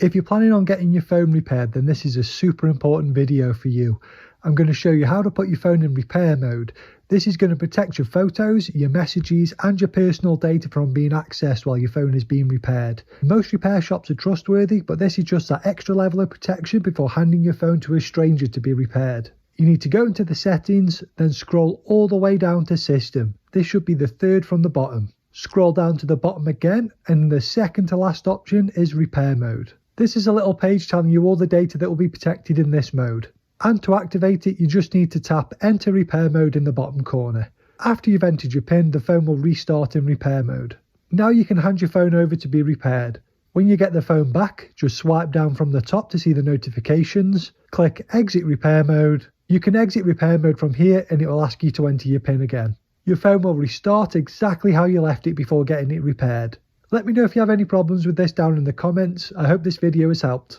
If you're planning on getting your phone repaired, then this is a super important video for you. I'm going to show you how to put your phone in repair mode. This is going to protect your photos, your messages and your personal data from being accessed while your phone is being repaired. Most repair shops are trustworthy, but this is just that extra level of protection before handing your phone to a stranger to be repaired. You need to go into the settings, then scroll all the way down to system. This should be the third from the bottom. Scroll down to the bottom again, and the second to last option is repair mode. This is a little page telling you all the data that will be protected in this mode. And to activate it, you just need to tap enter repair mode in the bottom corner. After you've entered your PIN, the phone will restart in repair mode. Now you can hand your phone over to be repaired. When you get the phone back, just swipe down from the top to see the notifications. Click exit repair mode. You can exit repair mode from here and it will ask you to enter your PIN again. Your phone will restart exactly how you left it before getting it repaired. Let me know if you have any problems with this down in the comments. I hope this video has helped.